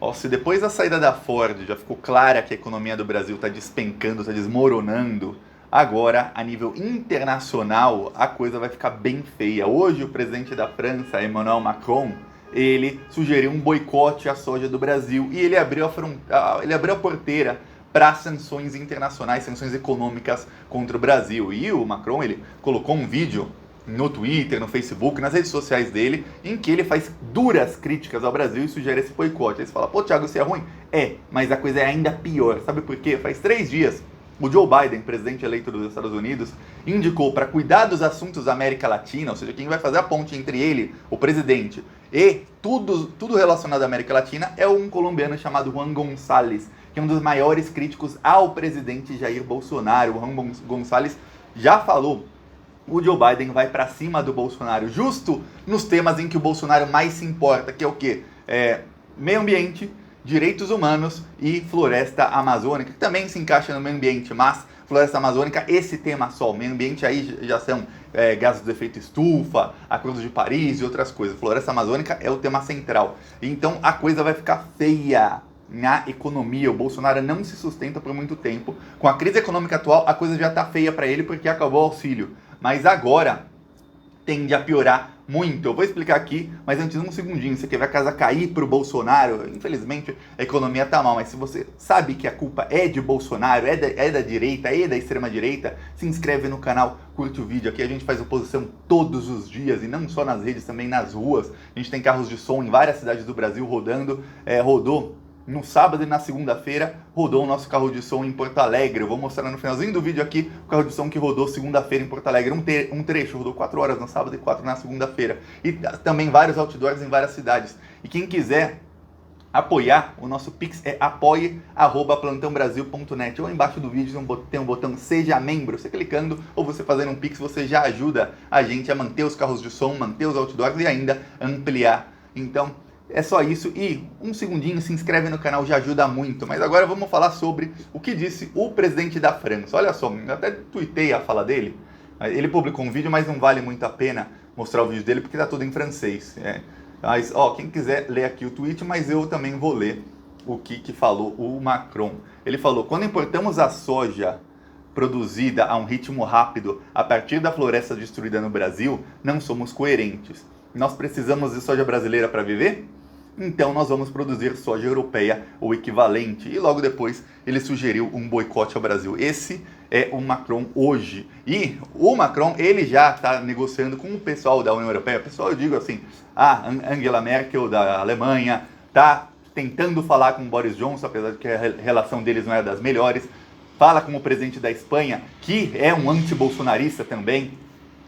Ó, se depois da saída da Ford já ficou clara que a economia do Brasil está despencando, está desmoronando, agora, a nível internacional, a coisa vai ficar bem feia. Hoje, o presidente da França, Emmanuel Macron, ele sugeriu um boicote à soja do Brasil e ele abriu a porteira para sanções internacionais, sanções econômicas contra o Brasil. E o Macron, ele colocou um vídeo no Twitter, no Facebook, nas redes sociais dele, em que ele faz duras críticas ao Brasil e sugere esse boicote. Aí você fala, pô, Thiago, isso é ruim? É, mas a coisa é ainda pior. Sabe por quê? Faz 3 dias, o Joe Biden, presidente eleito dos Estados Unidos, indicou para cuidar dos assuntos da América Latina, ou seja, quem vai fazer a ponte entre ele, o presidente, e tudo relacionado à América Latina, é um colombiano chamado Juan González, que é um dos maiores críticos ao presidente Jair Bolsonaro. O Juan González já falou: o Joe Biden vai para cima do Bolsonaro, justo nos temas em que o Bolsonaro mais se importa, que é o quê? Meio ambiente, direitos humanos e floresta amazônica, que também se encaixa no meio ambiente, mas floresta amazônica, esse tema só. O meio ambiente aí já são gases do efeito estufa, Acordo de Paris e outras coisas. Floresta amazônica é o tema central. Então a coisa vai ficar feia na economia. O Bolsonaro não se sustenta por muito tempo. Com a crise econômica atual, a coisa já está feia para ele porque acabou o auxílio. Mas agora tende a piorar muito. Eu vou explicar aqui, mas antes um segundinho. Você quer ver a casa cair para o Bolsonaro? Infelizmente, a economia está mal, mas se você sabe que a culpa é de Bolsonaro, é da direita, é da extrema-direita, se inscreve no canal, curte o vídeo. Aqui a gente faz oposição todos os dias, e não só nas redes, também nas ruas. A gente tem carros de som em várias cidades do Brasil rodando. Rodou no sábado e na segunda-feira, rodou o nosso carro de som em Porto Alegre. Eu vou mostrar no finalzinho do vídeo aqui o carro de som que rodou segunda-feira em Porto Alegre. Um trecho, rodou 4 horas no sábado e 4 na segunda-feira. E também vários outdoors em várias cidades. E quem quiser apoiar, o nosso Pix é apoie@plantãobrasil.net. Ou embaixo do vídeo tem um botão Seja Membro. Você clicando ou você fazendo um Pix, você já ajuda a gente a manter os carros de som, manter os outdoors e ainda ampliar. Então, é só isso, e um segundinho, se inscreve no canal, já ajuda muito. Mas agora vamos falar sobre o que disse o presidente da França. Olha só, eu até tuitei a fala dele. Ele publicou um vídeo, mas não vale muito a pena mostrar o vídeo dele porque tá tudo em francês. Mas, quem quiser ler aqui o tweet, mas eu também vou ler o que falou o Macron. Ele falou: quando importamos a soja produzida a um ritmo rápido a partir da floresta destruída no Brasil, não somos coerentes. Nós precisamos de soja brasileira para viver? Então nós vamos produzir soja europeia ou equivalente. E logo depois ele sugeriu um boicote ao Brasil. Esse é o Macron hoje. E o Macron, ele já está negociando com o pessoal da União Europeia. Pessoal, eu digo assim, a Angela Merkel da Alemanha está tentando falar com o Boris Johnson, apesar de que a relação deles não é das melhores. Fala com o presidente da Espanha, que é um anti-bolsonarista também,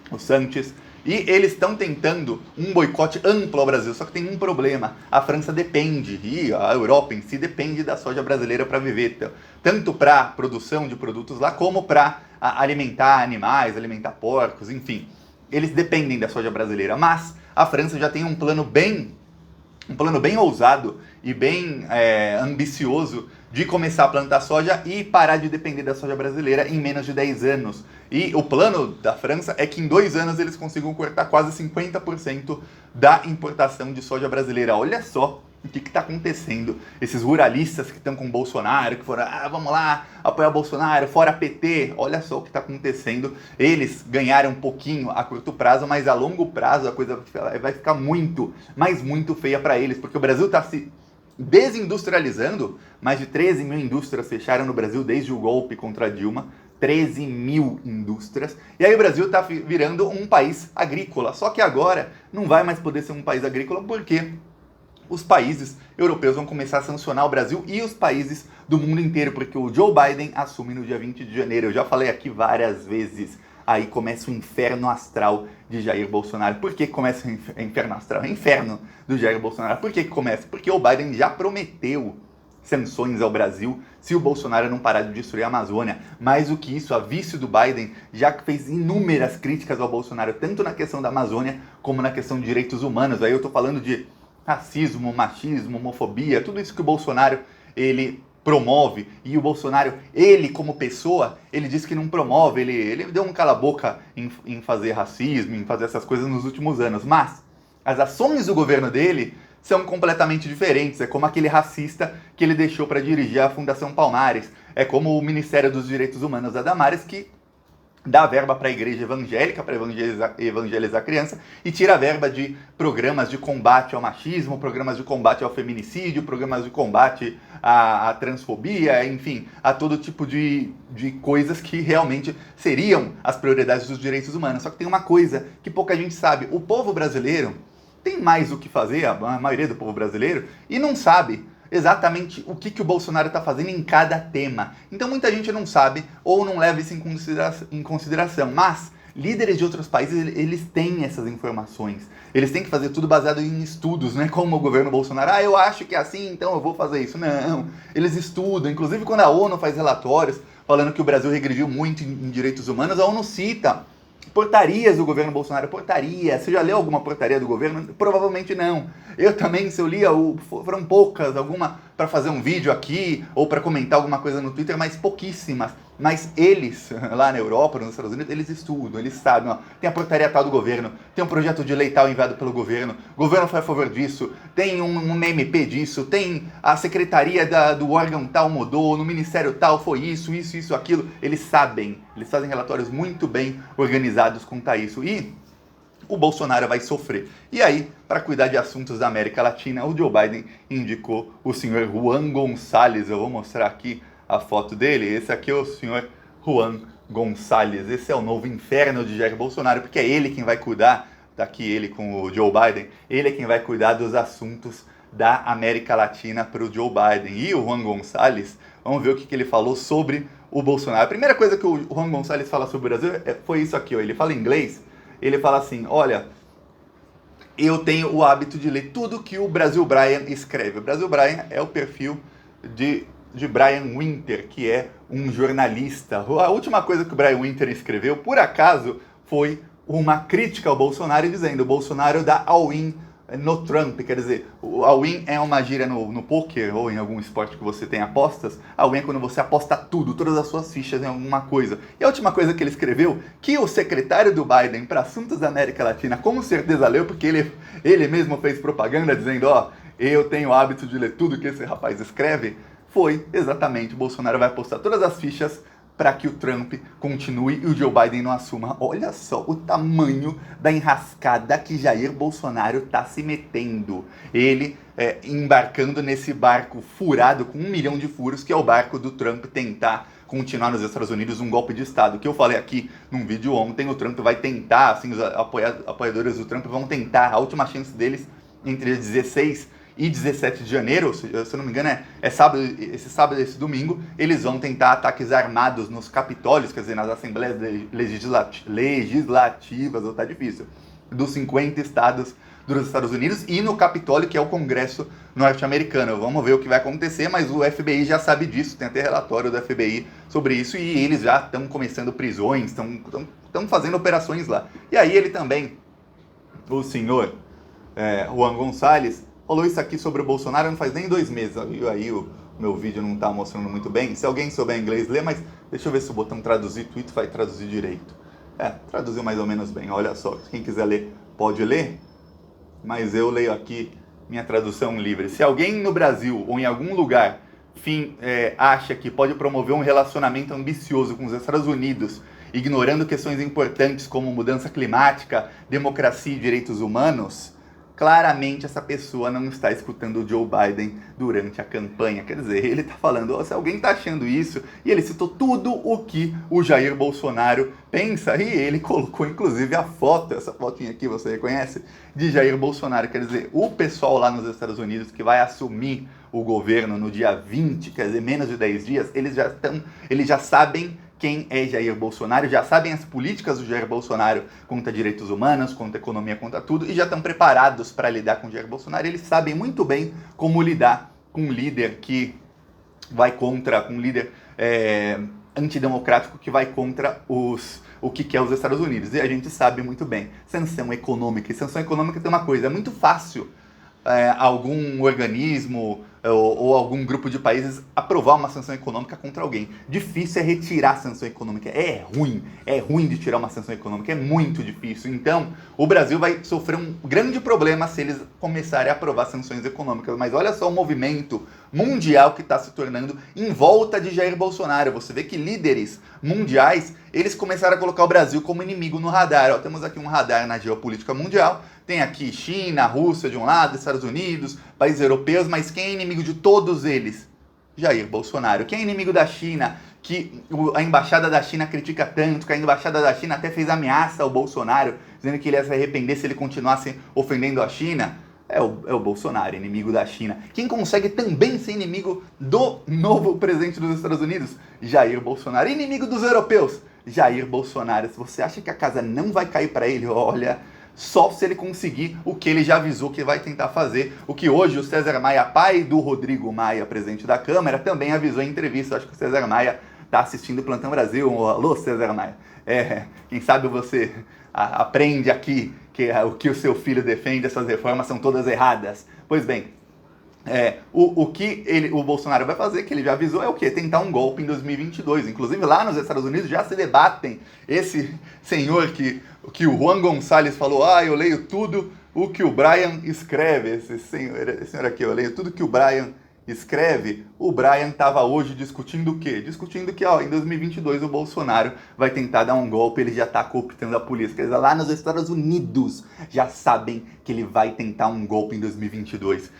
o Sánchez. E eles estão tentando um boicote amplo ao Brasil, só que tem um problema: a França depende, e a Europa em si depende da soja brasileira para viver, tanto para produção de produtos lá, como para alimentar animais, alimentar porcos, enfim. Eles dependem da soja brasileira, mas a França já tem um plano bem ousado e bem ambicioso de começar a plantar soja e parar de depender da soja brasileira em menos de 10 anos. E o plano da França é que em 2 anos eles consigam cortar quase 50% da importação de soja brasileira. Olha só o que está acontecendo. Esses ruralistas que estão com o Bolsonaro, que foram, vamos lá, apoiar o Bolsonaro, fora PT. Olha só o que está acontecendo. Eles ganharam um pouquinho a curto prazo, mas a longo prazo a coisa vai ficar muito, mas muito feia para eles, porque o Brasil está se desindustrializando. Mais de 13 mil indústrias fecharam no Brasil desde o golpe contra a Dilma. 13 mil indústrias. E aí o Brasil está virando um país agrícola. Só que agora não vai mais poder ser um país agrícola porque os países europeus vão começar a sancionar o Brasil e os países do mundo inteiro, porque o Joe Biden assume no dia 20 de janeiro. Eu já falei aqui várias vezes. Aí começa o inferno astral de Jair Bolsonaro. Por que começa o inferno astral? É inferno do Jair Bolsonaro. Por que começa? Porque o Biden já prometeu sanções ao Brasil se o Bolsonaro não parar de destruir a Amazônia. Mais do que isso, a vice do Biden já fez inúmeras críticas ao Bolsonaro, tanto na questão da Amazônia como na questão de direitos humanos. Aí eu tô falando de racismo, machismo, homofobia, tudo isso que o Bolsonaro ele promove. E o Bolsonaro, ele como pessoa, ele diz que não promove, ele deu um cala-boca em fazer racismo, em fazer essas coisas nos últimos anos, mas as ações do governo dele são completamente diferentes. É como aquele racista que ele deixou para dirigir a Fundação Palmares. É como o Ministério dos Direitos Humanos da Damares, que dá verba para a igreja evangélica, para evangelizar a criança, e tira a verba de programas de combate ao machismo, programas de combate ao feminicídio, programas de combate à transfobia, enfim, a todo tipo de coisas que realmente seriam as prioridades dos direitos humanos. Só que tem uma coisa que pouca gente sabe: o povo brasileiro tem mais o que fazer, a maioria do povo brasileiro, e não sabe exatamente o que o Bolsonaro está fazendo em cada tema. Então muita gente não sabe ou não leva isso em consideração. Mas líderes de outros países, eles têm essas informações. Eles têm que fazer tudo baseado em estudos, né? Como o governo Bolsonaro, eu acho que é assim, então eu vou fazer isso. Não, eles estudam. Inclusive quando a ONU faz relatórios falando que o Brasil regrediu muito em direitos humanos, a ONU cita portarias do governo Bolsonaro. Portaria. Você já leu alguma portaria do governo? Provavelmente não. Eu também, se eu lia, foram poucas, alguma para fazer um vídeo aqui ou para comentar alguma coisa no Twitter, mas pouquíssimas. Mas eles, lá na Europa, nos Estados Unidos, eles estudam, eles sabem, ó, tem a portaria tal do governo, tem um projeto de lei tal enviado pelo governo, o governo foi a favor disso, tem um MP disso, tem a secretaria do órgão tal mudou, no ministério tal foi isso, aquilo. Eles sabem, eles fazem relatórios muito bem organizados quanto a isso. E o Bolsonaro vai sofrer. E aí, para cuidar de assuntos da América Latina, o Joe Biden indicou o senhor Juan González. Eu vou mostrar aqui a foto dele. Esse aqui é o senhor Juan González. Esse é o novo inferno de Jair Bolsonaro, porque é ele quem vai cuidar, tá aqui ele com o Joe Biden, ele é quem vai cuidar dos assuntos da América Latina para o Joe Biden. E o Juan González, vamos ver o que ele falou sobre o Bolsonaro. A primeira coisa que o Juan González fala sobre o Brasil foi isso aqui, ó. Ele fala em inglês. Ele fala assim: olha, eu tenho o hábito de ler tudo que o Brasil Brian escreve. O Brasil Brian é o perfil de Brian Winter, que é um jornalista. A última coisa que o Brian Winter escreveu, por acaso, foi uma crítica ao Bolsonaro, dizendo: o Bolsonaro dá all-in no Trump. Quer dizer, o all-in é uma gíria no poker ou em algum esporte que você tem apostas. All-in é quando você aposta tudo, todas as suas fichas em alguma coisa. E a última coisa que ele escreveu, que o secretário do Biden para assuntos da América Latina com certeza leu, porque ele mesmo fez propaganda dizendo: ó, eu tenho o hábito de ler tudo que esse rapaz escreve, foi exatamente: o Bolsonaro vai apostar todas as fichas para que o Trump continue e o Joe Biden não assuma. Olha só o tamanho da enrascada que Jair Bolsonaro está se metendo. Ele embarcando nesse barco furado com 1 milhão de furos, que é o barco do Trump tentar continuar nos Estados Unidos um golpe de Estado. Que eu falei aqui num vídeo ontem, o Trump vai tentar, assim, os apoiadores do Trump vão tentar, a última chance deles entre 16 e 17 de janeiro, se eu não me engano, é sábado, esse sábado e esse domingo, eles vão tentar ataques armados nos capitólios, quer dizer, nas assembleias legislativas, ou tá difícil, dos 50 estados dos Estados Unidos e no Capitólio, que é o Congresso norte-americano. Vamos ver o que vai acontecer, mas o FBI já sabe disso, tem até relatório do FBI sobre isso, e eles já estão começando prisões, estão fazendo operações lá. E aí ele também, o senhor Juan González, falou isso aqui sobre o Bolsonaro não faz nem 2 meses. Aí o meu vídeo não está mostrando muito bem. Se alguém souber inglês, lê, mas deixa eu ver se o botão traduzir tweet vai traduzir direito. Traduziu mais ou menos bem. Olha só, quem quiser ler, pode ler. Mas eu leio aqui minha tradução livre. Se alguém no Brasil ou em algum lugar acha que pode promover um relacionamento ambicioso com os Estados Unidos, ignorando questões importantes como mudança climática, democracia e direitos humanos, claramente essa pessoa não está escutando o Joe Biden durante a campanha. Quer dizer, ele está falando, se alguém está achando isso, e ele citou tudo o que o Jair Bolsonaro pensa, e ele colocou inclusive a foto, essa fotinha aqui você reconhece, de Jair Bolsonaro. Quer dizer, o pessoal lá nos Estados Unidos que vai assumir o governo no dia 20, quer dizer, menos de 10 dias, eles já sabem quem é Jair Bolsonaro, já sabem as políticas do Jair Bolsonaro contra direitos humanos, contra economia, contra tudo, e já estão preparados para lidar com o Jair Bolsonaro. Eles sabem muito bem como lidar com um líder que vai contra, um líder antidemocrático que vai contra o que quer os Estados Unidos. E a gente sabe muito bem, sanção econômica. E sanção econômica tem uma coisa, é muito fácil algum organismo ou algum grupo de países aprovar uma sanção econômica contra alguém. Difícil é retirar a sanção econômica. É ruim de tirar uma sanção econômica, é muito difícil. Então, o Brasil vai sofrer um grande problema se eles começarem a aprovar sanções econômicas. Mas olha só o movimento mundial que está se tornando em volta de Jair Bolsonaro. Você vê que líderes mundiais, eles começaram a colocar o Brasil como inimigo no radar. Ó, temos aqui um radar na geopolítica mundial. Tem aqui China, Rússia de um lado, Estados Unidos, países europeus, mas quem é inimigo de todos eles? Jair Bolsonaro. Quem é inimigo da China, que a embaixada da China critica tanto, que a embaixada da China até fez ameaça ao Bolsonaro, dizendo que ele ia se arrepender se ele continuasse ofendendo a China? É o Bolsonaro, inimigo da China. Quem consegue também ser inimigo do novo presidente dos Estados Unidos? Jair Bolsonaro. Inimigo dos europeus? Jair Bolsonaro. Se você acha que a casa não vai cair para ele, olha, só se ele conseguir o que ele já avisou que vai tentar fazer. O que hoje o César Maia, pai do Rodrigo Maia, presidente da Câmara, também avisou em entrevista. Acho que o César Maia está assistindo o Plantão Brasil. Alô, César Maia. Quem sabe você aprende aqui que o que o seu filho defende, essas reformas são todas erradas. Pois bem, o que o Bolsonaro vai fazer, que ele já avisou, é o quê? Tentar um golpe em 2022. Inclusive lá nos Estados Unidos já se debatem. Esse senhor que o Juan Gonçalves falou, eu leio tudo o que o Brian escreve. Esse senhor aqui, eu leio tudo que o Brian escreve. O Brian estava hoje discutindo o quê? Discutindo que em 2022 o Bolsonaro vai tentar dar um golpe, ele já está cooptando a polícia. Quer dizer, lá nos Estados Unidos já sabem que ele vai tentar um golpe em 2022.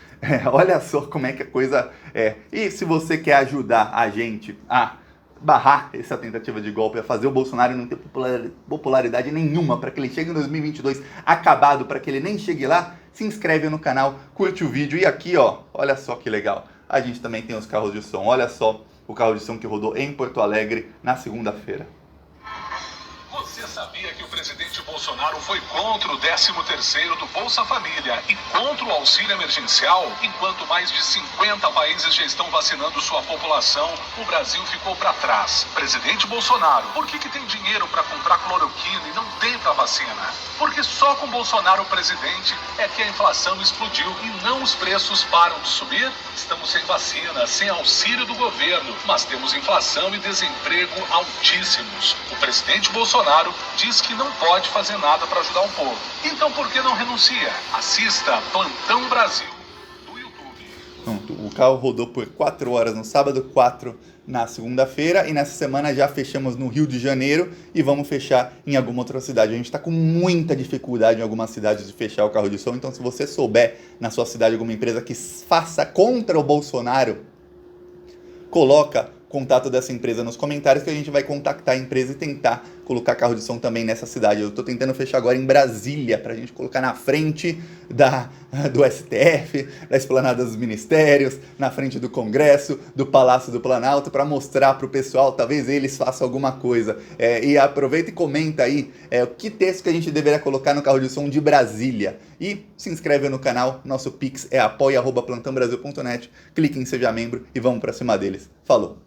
Olha só como é que a coisa é. E se você quer ajudar a gente a barrar essa tentativa de golpe, a fazer o Bolsonaro não ter popularidade nenhuma, para que ele chegue em 2022 acabado, para que ele nem chegue lá, se inscreve no canal, curte o vídeo. E aqui, olha só que legal, a gente também tem os carros de som. Olha só o carro de som que rodou em Porto Alegre na segunda-feira. Você sabia que o presidente Bolsonaro foi contra o 13º do Bolsa Família e contra o auxílio emergencial? Enquanto mais de 50 países já estão vacinando sua população, o Brasil ficou para trás. Presidente Bolsonaro, por que tem dinheiro para comprar cloroquina e não tem para vacina? Porque só com Bolsonaro presidente é que a inflação explodiu e não os preços param de subir? Estamos sem vacina, sem auxílio do governo, mas temos inflação e desemprego altíssimos. O presidente Bolsonaro diz que não pode fazer nada para ajudar o povo. Então por que não renuncia? Assista Plantão Brasil do YouTube. Pronto, o carro rodou por 4 horas no sábado, 4 na segunda-feira, e nessa semana já fechamos no Rio de Janeiro e vamos fechar em alguma outra cidade. A gente está com muita dificuldade em algumas cidades de fechar o carro de som, então se você souber na sua cidade alguma empresa que faça contra o Bolsonaro, coloca contato dessa empresa nos comentários que a gente vai contactar a empresa e tentar colocar carro de som também nessa cidade. Eu estou tentando fechar agora em Brasília, para a gente colocar na frente do STF, da Esplanada dos Ministérios, na frente do Congresso, do Palácio do Planalto, para mostrar para o pessoal, talvez eles façam alguma coisa. E aproveita e comenta aí que texto que a gente deveria colocar no carro de som de Brasília. E se inscreve no canal, nosso Pix é apoia@plantãobrasil.net, clique em Seja Membro e vamos para cima deles. Falou!